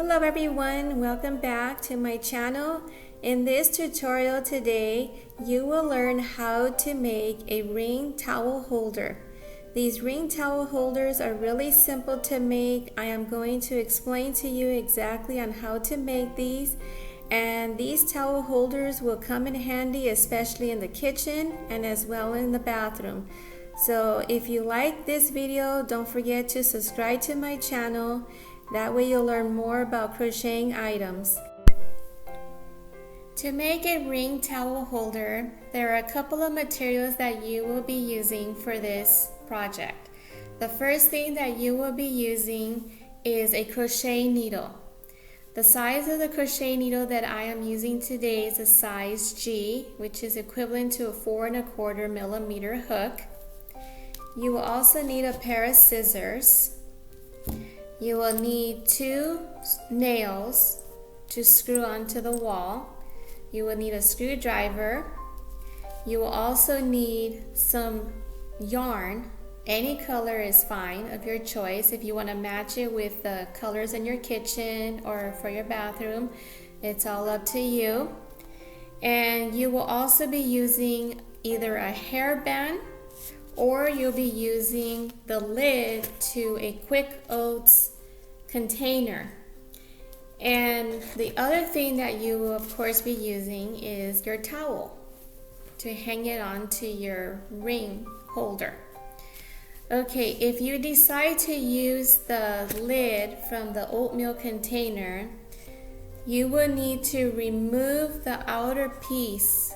Hello everyone, welcome back to my channel. In this tutorial today, you will learn how to make a ring towel holder. These ring towel holders are really simple to make. I am going to explain to you exactly on how to make these. And these towel holders will come in handy, especially in the kitchen and as well in the bathroom. So if you like this video, don't forget to subscribe to my channel. That way you'll learn more about crocheting items. To make a ring towel holder, there are a couple of materials that you will be using for this project. The first thing that you will be using is a crochet needle. The size of the crochet needle that I am using today is a size G, which is equivalent to a 4¼ millimeter hook. You will also need a pair of scissors. You will need 2 nails to screw onto the wall. You will need a screwdriver. You will also need some yarn. Any color is fine of your choice. If you want to match it with the colors in your kitchen or for your bathroom, it's all up to you. And you will also be using either a hairband or you'll be using the lid to a Quick Oats container. And the other thing that you will of course be using is your towel to hang it onto your ring holder. Okay, if you decide to use the lid from the oatmeal container, you will need to remove the outer piece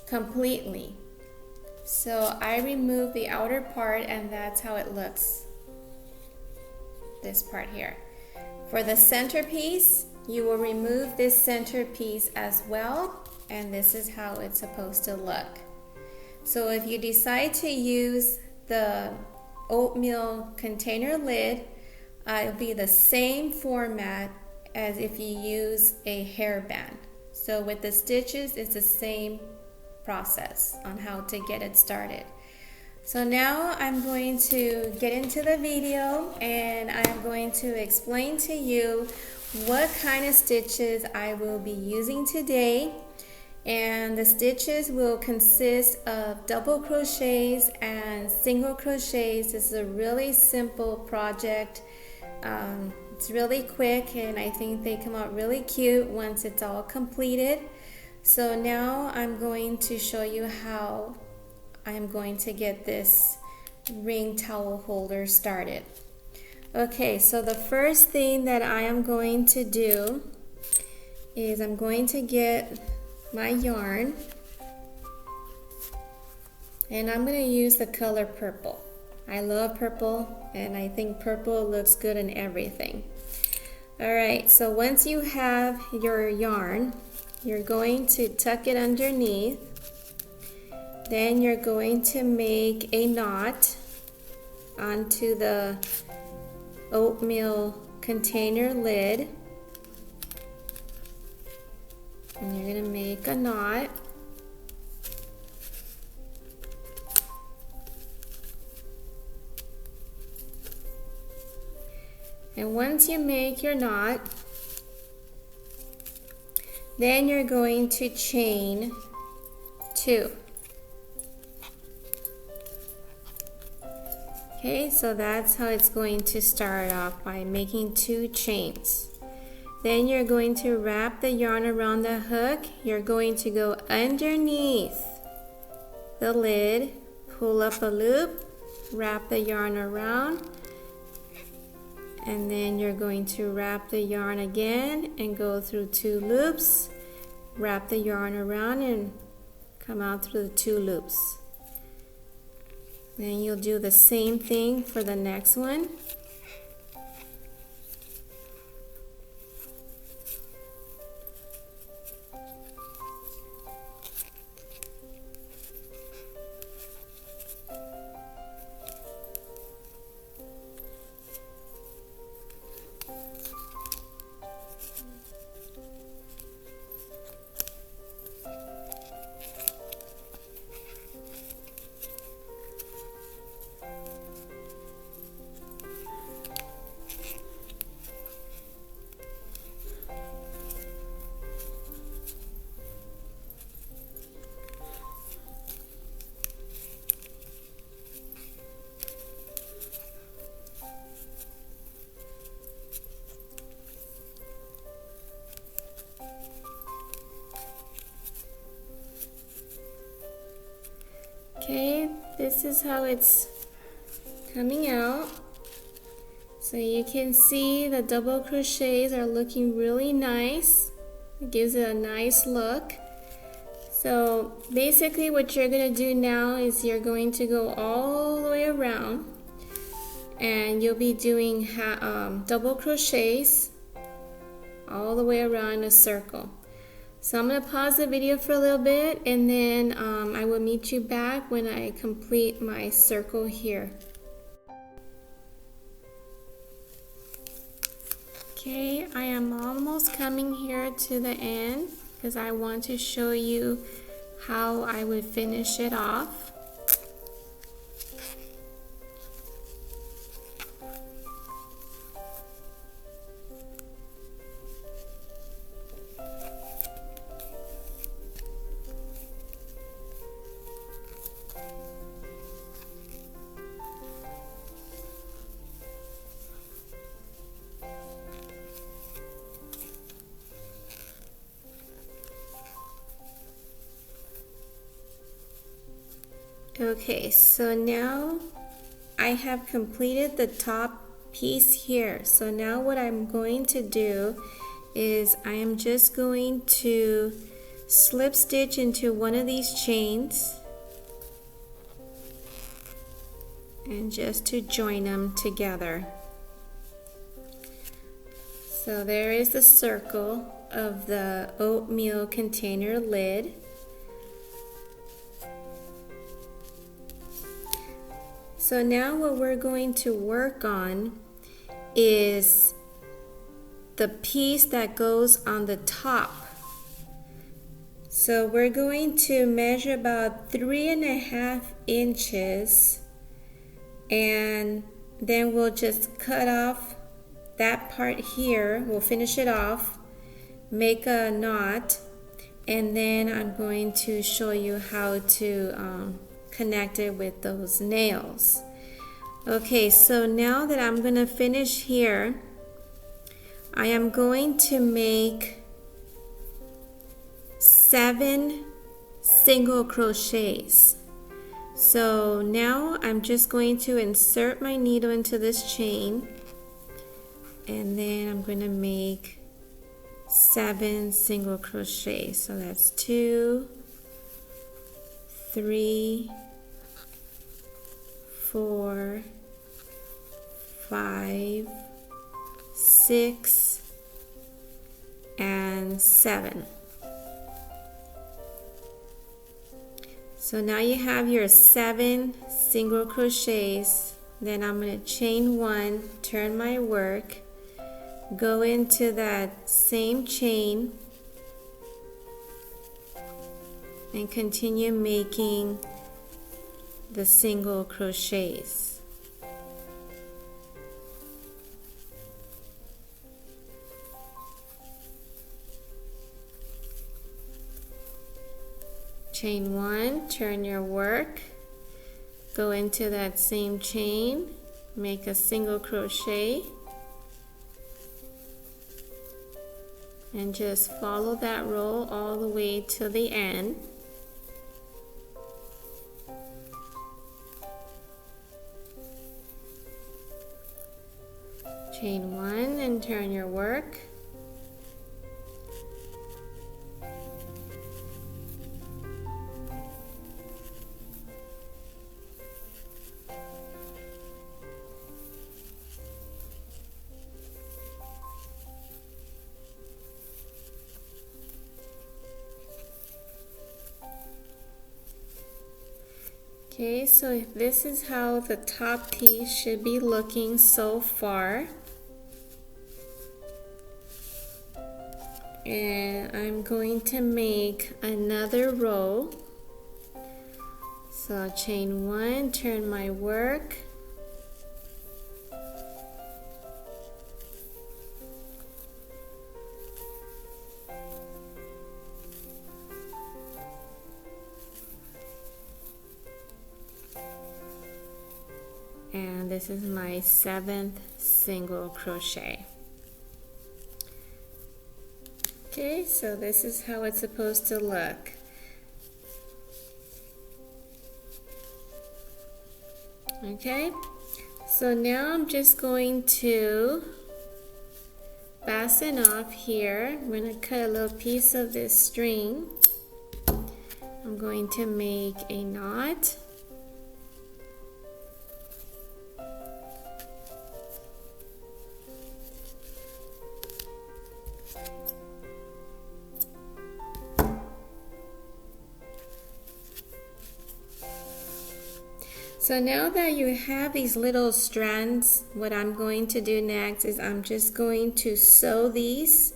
completely. So I removed the outer part and that's how it looks. This part here. For the centerpiece, you will remove this centerpiece as well, and this is how it's supposed to look. So if you decide to use the oatmeal container lid, it'll be the same format as if you use a hairband. So with the stitches, it's the same process on how to get it started. So now I'm going to get into the video and I'm going to explain to you what kind of stitches I will be using today. And the stitches will consist of double crochets and single crochets. This is a really simple project. It's really quick and I think they come out really cute once it's all completed. So now I'm going to show you how I'm going to get this ring towel holder started. Okay, so the first thing that I am going to do is I'm going to get my yarn and I'm going to use the color purple. I love purple and I think purple looks good in everything. Alright, so once you have your yarn, you're going to tuck it underneath. Then you're going to make a knot onto the oatmeal container lid. And you're going to make a knot. And once you make your knot, then you're going to chain 2. Okay, so that's how it's going to start off, by making 2 chains. Then you're going to wrap the yarn around the hook. You're going to go underneath the lid, pull up a loop, wrap the yarn around, and then you're going to wrap the yarn again and go through 2 loops, wrap the yarn around and come out through the 2 loops. Then you'll do the same thing for the next one. Okay, this is how it's coming out. So you can see the double crochets are looking really nice. It gives it a nice look. So basically what you're going to do now is you're going to go all the way around and you'll be doing double crochets all the way around a circle. So I'm going to pause the video for a little bit and then I will meet you back when I complete my circle here. Okay, I am almost coming here to the end because I want to show you how I would finish it off. Okay, so now I have completed the top piece here. So now what I'm going to do is I am just going to slip stitch into one of these chains and just to join them together. So there is the circle of the oatmeal container lid. So now what we're going to work on is the piece that goes on the top. So we're going to measure about 3.5 inches and then we'll just cut off that part here. We'll finish it off, make a knot, and then I'm going to show you how to connect it with those nails. Okay, so now that I'm going to finish here, I am going to make 7 single crochets. So now I'm just going to insert my needle into this chain and then I'm going to make 7 single crochets. So that's 2, 3, 4, 5, 6, and 7. So now you have your 7 single crochets. Then I'm going to chain 1, turn my work, go into that same chain, and continue making the single crochets. Chain 1, turn your work, go into that same chain, make a single crochet, and just follow that row all the way to the end. Chain 1 and turn your work. Okay, so this is how the top piece should be looking so far. And I'm going to make another row. So chain 1, turn my work. And this is my 7th single crochet. Okay, so this is how it's supposed to look. Okay, so now I'm just going to fasten off here. I'm going to cut a little piece of this string. I'm going to make a knot. So now that you have these little strands, what I'm going to do next is I'm just going to sew these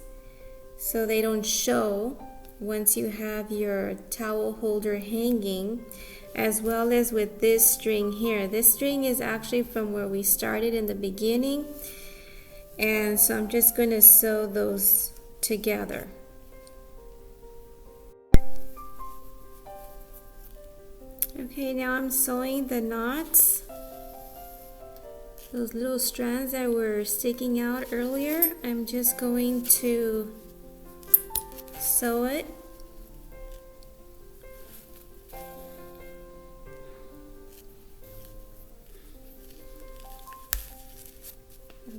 so they don't show once you have your towel holder hanging, as well as with this string here. This string is actually from where we started in the beginning, and so I'm just going to sew those together. Okay, now I'm sewing the knots. Those little strands that were sticking out earlier, I'm just going to sew it.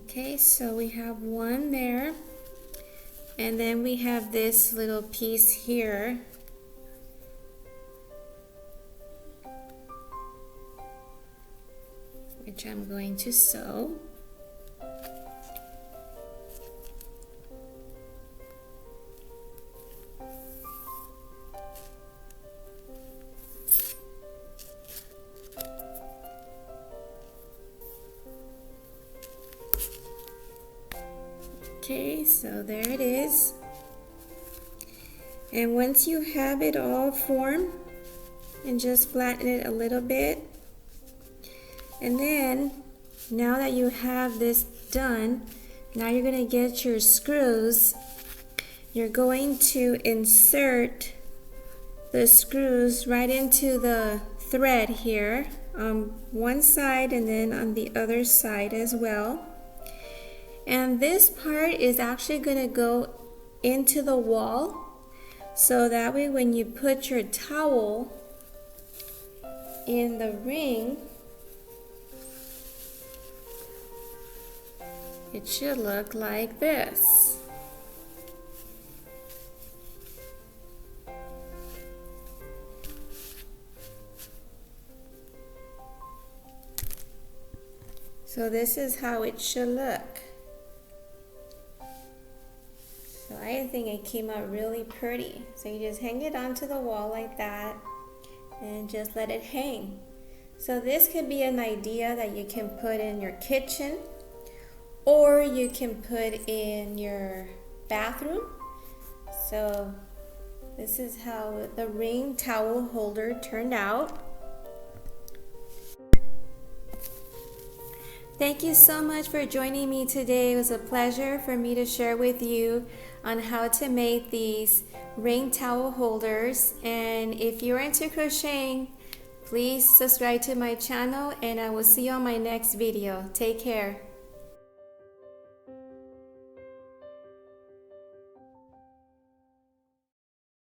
Okay, so we have one there, and then we have this little piece here. Which I'm going to sew. Okay, so there it is. And once you have it all formed, and just flatten it a little bit. And then, now that you have this done, now you're going to get your screws. You're going to insert the screws right into the thread here on one side and then on the other side as well. And this part is actually going to go into the wall, so that way when you put your towel in the ring, it should look like this. So this is how it should look. So I think it came out really pretty. So you just hang it onto the wall like that and just let it hang. So this could be an idea that you can put in your kitchen, or you can put in your bathroom. So this is how the ring towel holder turned out. Thank you so much for joining me today. It was a pleasure for me to share with you on how to make these ring towel holders. And if you're into crocheting, please subscribe to my channel, and I will see you on my next video. Take care.